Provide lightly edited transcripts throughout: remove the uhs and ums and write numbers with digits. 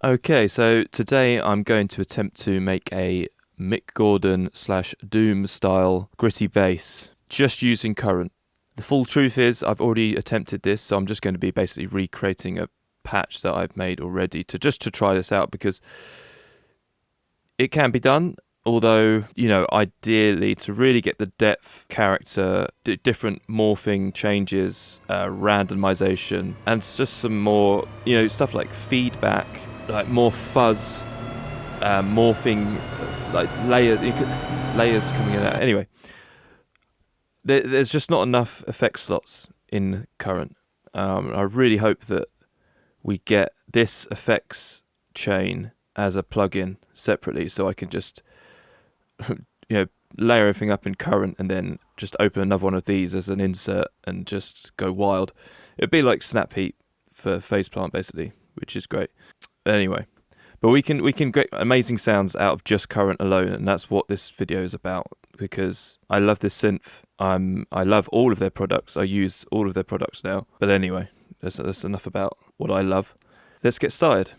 Okay, so today I'm going to attempt to make a Mick Gordon / Doom style gritty bass, just using current. The full truth is I've already attempted this, so I'm just going to be basically recreating a patch that I've made already to try this out, because it can be done. Although, ideally to really get the depth, character, different morphing changes, randomization, and just some more, stuff like feedback, like more fuzz, morphing, like layers coming in. Anyway, there's just not enough effect slots in current. I really hope that we get this effects chain as a plugin separately, so I can just layer everything up in current and then just open another one of these as an insert and just go wild. It'd be like Snap Heat for Faceplant basically, which is great. Anyway, but we can get amazing sounds out of just current alone, and that's what this video is about, because I love this synth. I love all of their products. I use all of their products now. But anyway, that's enough about what I love. Let's get started.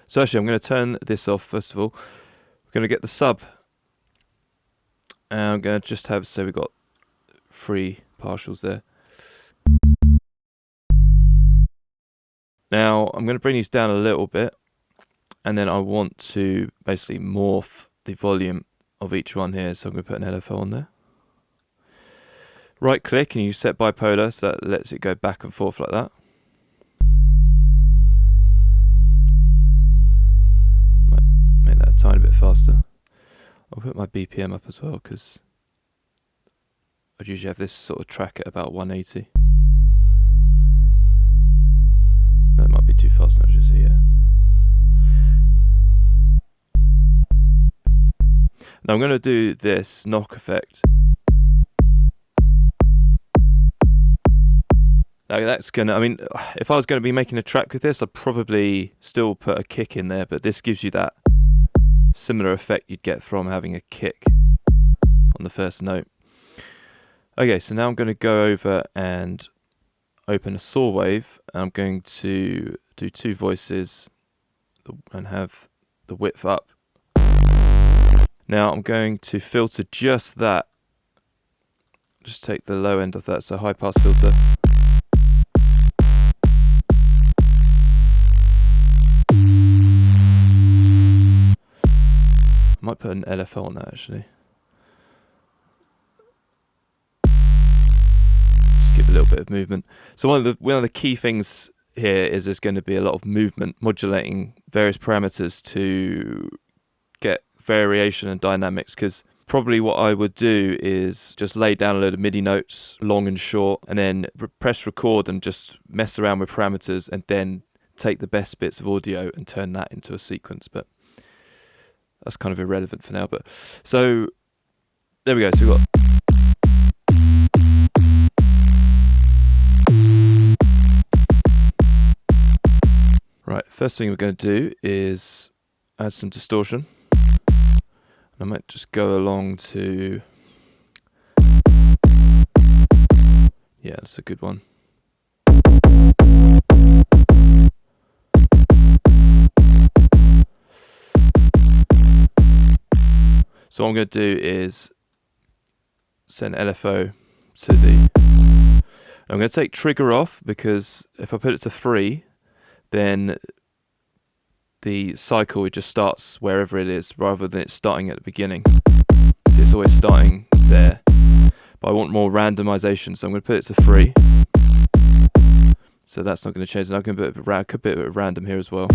So actually, I'm going to turn this off first of all. We're going to get the sub. And I'm going to just have, so we've got 3 partials there. Now, I'm going to bring these down a little bit. And then I want to basically morph the volume of each one here. So I'm going to put an LFO on there. Right click and you set bipolar, so that lets it go back and forth like that. Make that a tiny bit faster. I'll put my BPM up as well, because I'd usually have this sort of track at about 180. That might be too fast now, just here. Now I'm going to do this knock effect. Now that's going to, if I was going to be making a track with this, I'd probably still put a kick in there, but this gives you that similar effect you'd get from having a kick on the first note. Okay, so now I'm going to go over and open a saw wave. I'm going to do 2 voices and have the width up. Now I'm going to filter just that. Just take the low end of that, so high pass filter. Might put an LFO on that actually. Just give a little bit of movement. So one of the key things here is there's going to be a lot of movement, modulating various parameters to get variation and dynamics, because probably what I would do is just lay down a load of MIDI notes, long and short, and then press record and just mess around with parameters, and then take the best bits of audio and turn that into a sequence. But that's kind of irrelevant for now. But so there we go. So we've got right. First thing we're going to do is add some distortion. I might just go along to, yeah, that's a good one. So what I'm going to do is send LFO to the, I'm going to take trigger off, because if I put it to 3, then the cycle, it just starts wherever it is rather than it starting at the beginning. So it's always starting there. But I want more randomization, so I'm going to put it to 3. So that's not going to change. And I can put a bit of random here as well.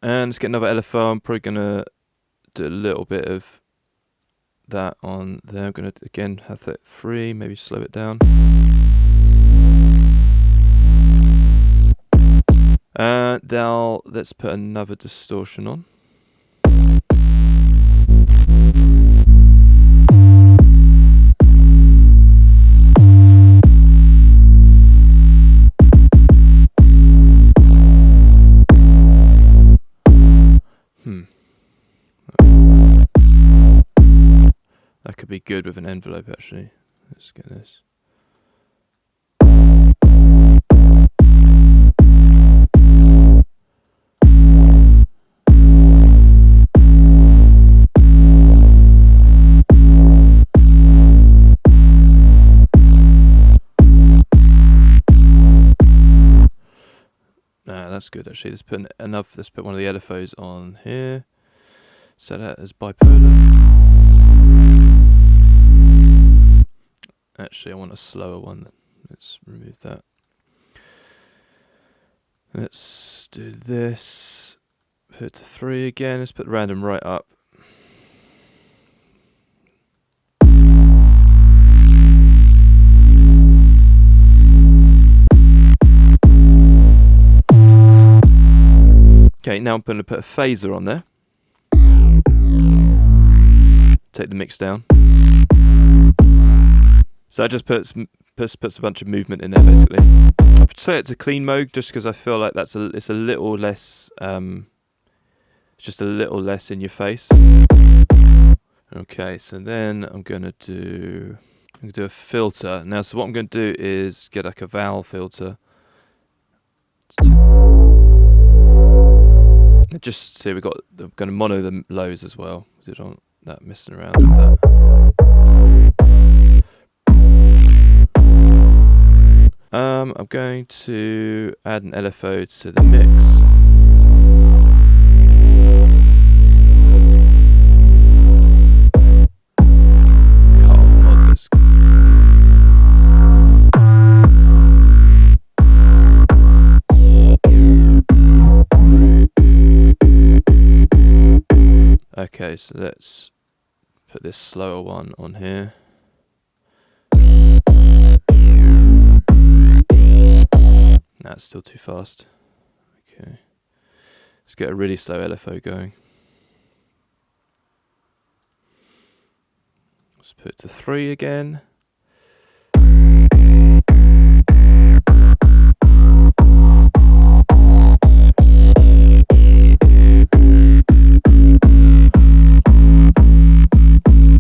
And let's get another LFO. I'm probably going to do a little bit of that on there. I'm going to again have that 3, maybe slow it down. Now let's put another distortion on. That could be good with an envelope actually. Let's get this. good actually. Let's put one of the LFOs on here. Set that as bipolar. Actually, I want a slower one. Let's remove that. Let's do this. Put it to 3 again. Let's put random right up. Okay, now I'm going to put a phaser on there. Take the mix down. So that just puts a bunch of movement in there basically. I'd say it's a clean mode just because I feel like it's a little less, just a little less in your face. Okay, so then I'm gonna do a filter. Now, so what I'm gonna do is get like a vowel filter. Just see, I'm gonna mono the lows as well. You don't want that messing around with that. I'm going to add an LFO to the mix. Okay, so let's put this slower one on here. That's still too fast. Okay, let's get a really slow LFO going. Let's put it to 3 again.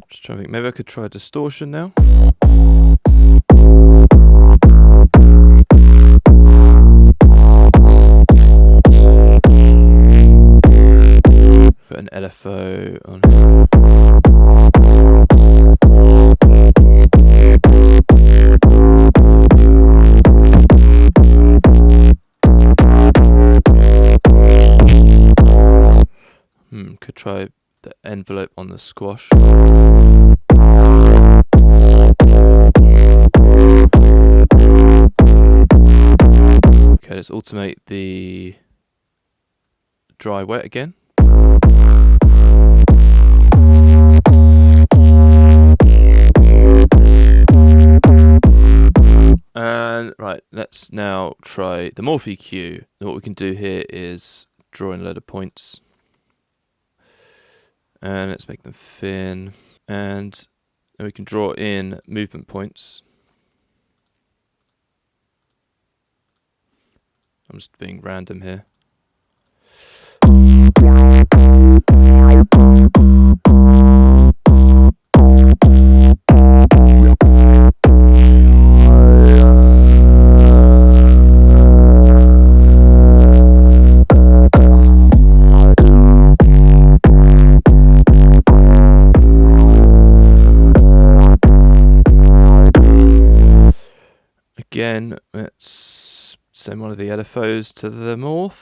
Just trying to think, maybe I could try distortion now. Put an LFO on here. Could try the envelope on the squash. Okay, let's alternate the dry wet again. And right, let's now try the Morph EQ. And what we can do here is draw in a load of points. And let's make them thin. And then we can draw in movement points. I'm just being random here. Again, let's send one of the LFOs to the morph.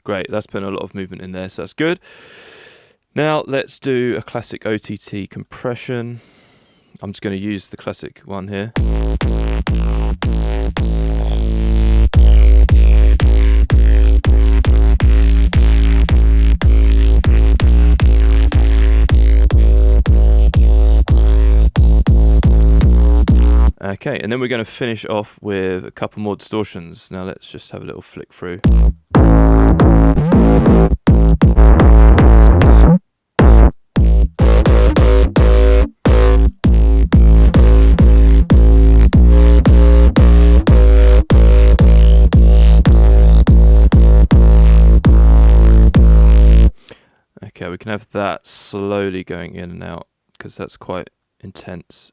Great, that's putting a lot of movement in there, so that's good. Now let's do a classic OTT compression. I'm just going to use the classic one here. Okay, and then we're going to finish off with a couple more distortions. Now let's just have a little flick through. Okay, we can have that slowly going in and out because that's quite intense.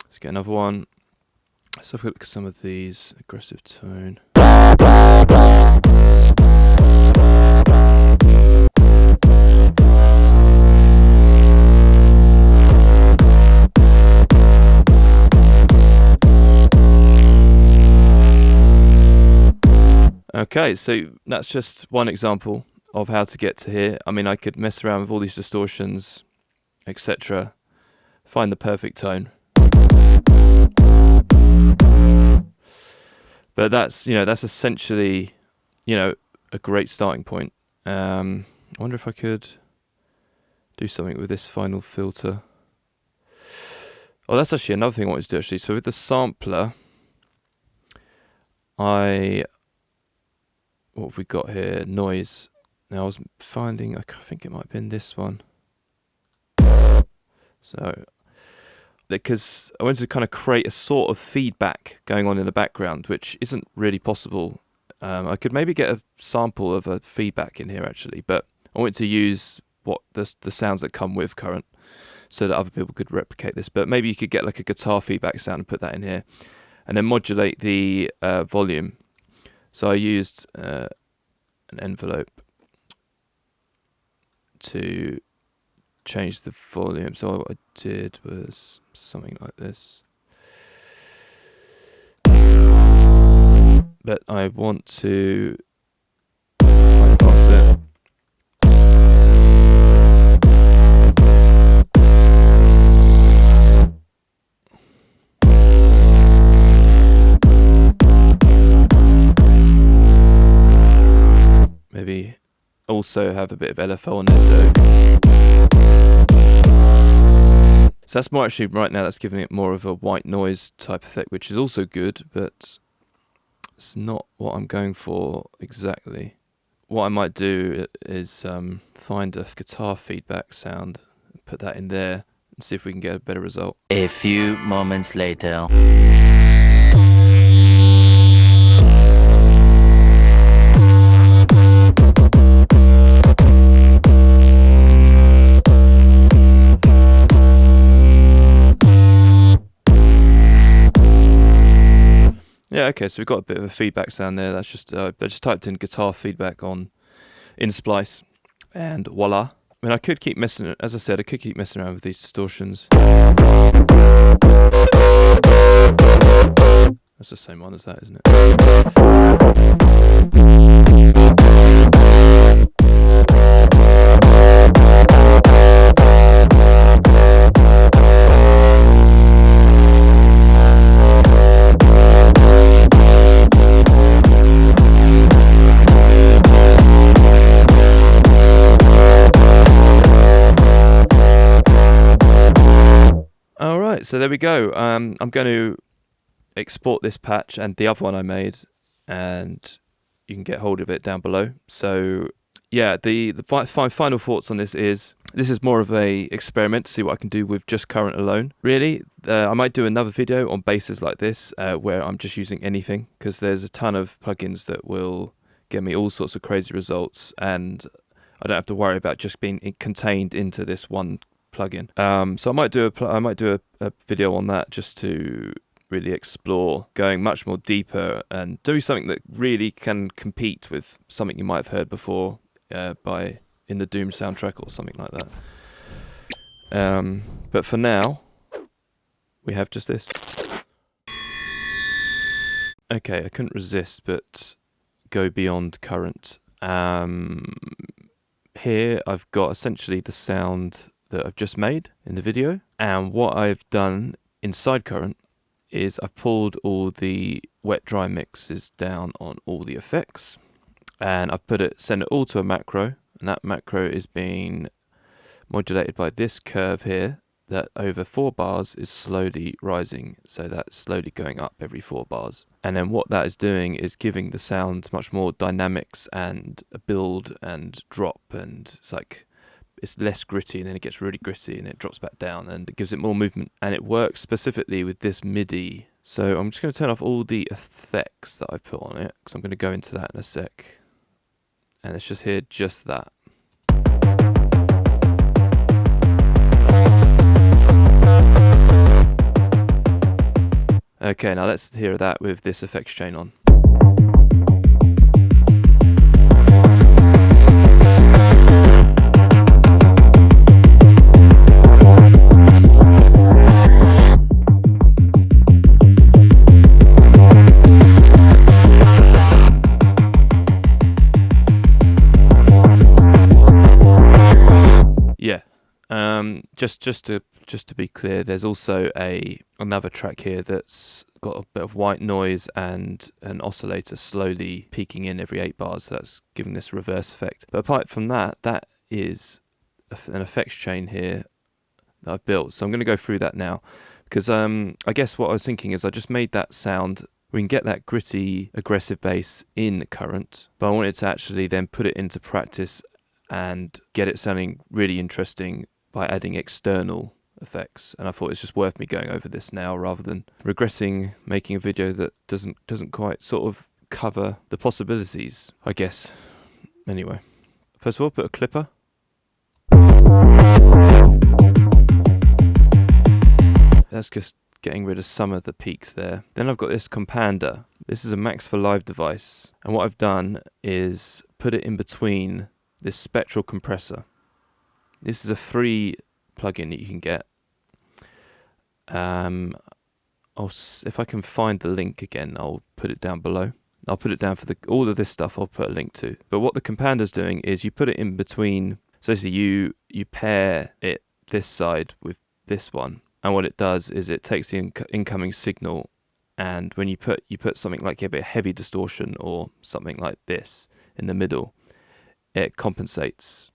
Let's get another one. Let's have a look at some of these. Aggressive tone. Okay, so that's just one example of how to get to here. I mean, I could mess around with all these distortions, etc. Find the perfect tone. But that's essentially, a great starting point. I wonder if I could do something with this final filter. Oh, that's actually another thing I wanted to do actually. So with the sampler, what have we got here? Noise. Now I was finding, I think it might have been this one. So, because I wanted to kind of create a sort of feedback going on in the background, which isn't really possible. I could maybe get a sample of a feedback in here actually, but I wanted to use what the sounds that come with current, so that other people could replicate this. But maybe you could get like a guitar feedback sound and put that in here, and then modulate the volume. So I used an envelope to change the volume. So what I did was something like this. But I want to bypass it. Maybe also have a bit of LFO on this. So that's more actually right now, that's giving it more of a white noise type effect, which is also good, but it's not what I'm going for exactly. What I might do is find a guitar feedback sound, put that in there, and see if we can get a better result. A few moments later. Yeah, okay, so we've got a bit of a feedback sound there. That's just I just typed in guitar feedback in Splice, and voila. I mean, I could keep messing, as I said, I could keep messing around with these distortions. That's the same one as that, isn't it? Alright, so there we go. I'm going to export this patch and the other one I made, and you can get hold of it down below. So yeah, the final thoughts on this is more of a experiment to see what I can do with just current alone. Really, I might do another video on basses like this where I'm just using anything, because there's a ton of plugins that will give me all sorts of crazy results, and I don't have to worry about just being contained into this one plugin. So I might do a video on that, just to really explore going much more deeper and do something that really can compete with something you might have heard before in the Doom soundtrack or something like that. But for now, we have just this. Okay, I couldn't resist but go beyond current. Here I've got essentially the sound that I've just made in the video, and what I've done inside current is I've pulled all the wet dry mixes down on all the effects, and I've sent it all to a macro, and that macro is being modulated by this curve here that over 4 bars is slowly rising, so that's slowly going up every 4 bars. And then what that is doing is giving the sound much more dynamics and a build and drop, and it's less gritty, and then it gets really gritty, and it drops back down, and it gives it more movement. And it works specifically with this MIDI. So I'm just going to turn off all the effects that I've put on it, because I'm going to go into that in a sec. And let's just hear just that. Okay, now let's hear that with this effects chain on. just to be clear, there's also another track here that's got a bit of white noise and an oscillator slowly peaking in every 8 bars, so that's giving this reverse effect. But apart from that, that is an effects chain here that I've built. So I'm going to go through that now, because I guess what I was thinking is I just made that sound. We can get that gritty, aggressive bass in Current, but I wanted to actually then put it into practice and get it sounding really interesting by adding external effects. And I thought it's just worth me going over this now rather than regretting making a video that doesn't quite sort of cover the possibilities, I guess. Anyway, first of all, put a clipper. That's just getting rid of some of the peaks there. Then I've got this compander. This is a Max for Live device, and what I've done is put it in between this spectral compressor. This is a free plugin that you can get. If I can find the link again, I'll put it down below. I'll put it down for all of this stuff. I'll put a link to. But what the compander's doing is you put it in between. So basically you pair it this side with this one. And what it does is it takes the incoming signal, and when you put something like a bit heavy distortion or something like this in the middle, it compensates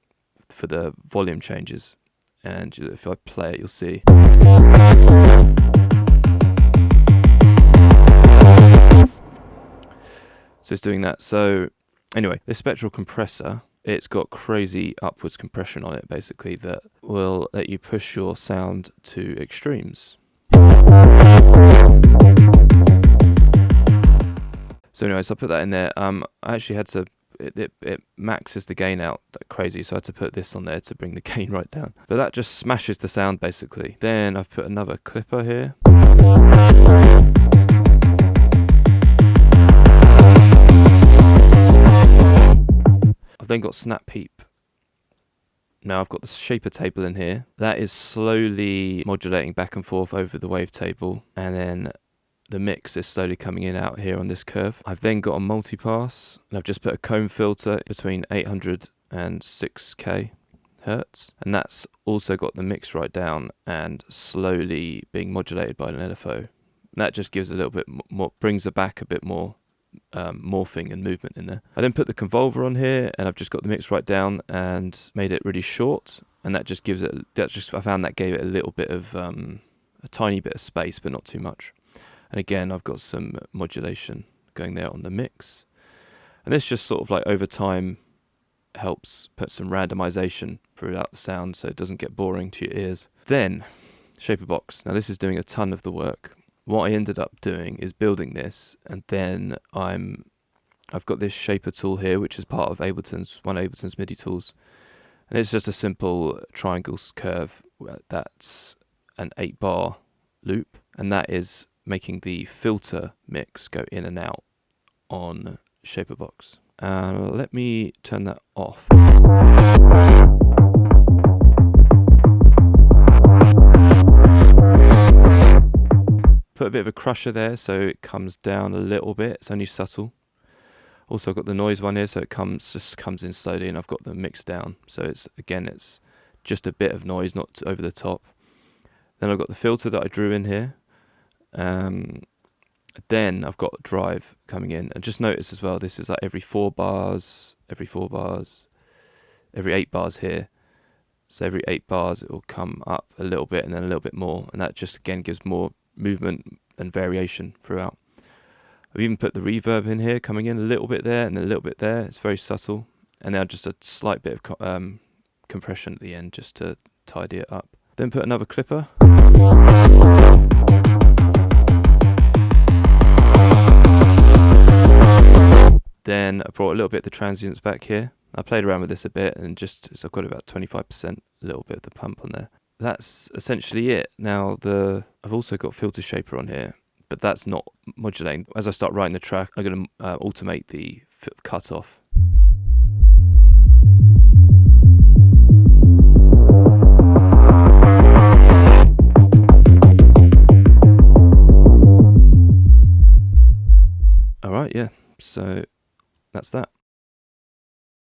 for the volume changes. And if I play it, you'll see. So it's doing that. So anyway, this spectral compressor, it's got crazy upwards compression on it, basically, that will let you push your sound to extremes. So anyways, I put that in there. I actually had to, it maxes the gain out like crazy, so I had to put this on there to bring the gain right down. But that just smashes the sound, basically. Then I've put another clipper here. Then got snap peep. Now I've got the shaper table in here. That is slowly modulating back and forth over the wavetable, and then the mix is slowly coming in out here on this curve. I've then got a multipass, and I've just put a comb filter between 800 and 6k hertz, and that's also got the mix right down and slowly being modulated by an LFO. And that just gives a little bit more, brings it back a bit more morphing and movement in there. I then put the convolver on here, and I've just got the mix right down and made it really short, and that just gives it, I found that gave it a little bit of a tiny bit of space, but not too much. And again, I've got some modulation going there on the mix, and this just sort of like over time helps put some randomization throughout the sound so it doesn't get boring to your ears. Then shaper box. Now this is doing a ton of the work. What I ended up doing is building this, and then I've got this shaper tool here, which is part of one of Ableton's MIDI tools, and it's just a simple triangle curve that's an 8-bar loop, and that is making the filter mix go in and out on shaper box. Let me turn that off. Put a bit of a crusher there so it comes down a little bit. It's only subtle. Also, I've got the noise one here, so it just comes in slowly, and I've got the mix down. So it's just a bit of noise, not over the top. Then I've got the filter that I drew in here. Then I've got drive coming in, and just notice as well, this is like every 4 bars, every 8 bars here. So every 8 bars it will come up a little bit and then a little bit more, and that just again gives more movement and variation throughout. I've even put the reverb in here, coming in a little bit there and a little bit there. It's very subtle, and then just a slight bit of compression at the end just to tidy it up. Then put another clipper. Then I brought a little bit of the transients back here. I played around with this a bit, and so I've got about 25%, a little bit of the pump on there. That's essentially it. Now I've also got filter shaper on here, but that's not modulating. As I start writing the track, I'm going to automate the cutoff. Alright, yeah, so that's that.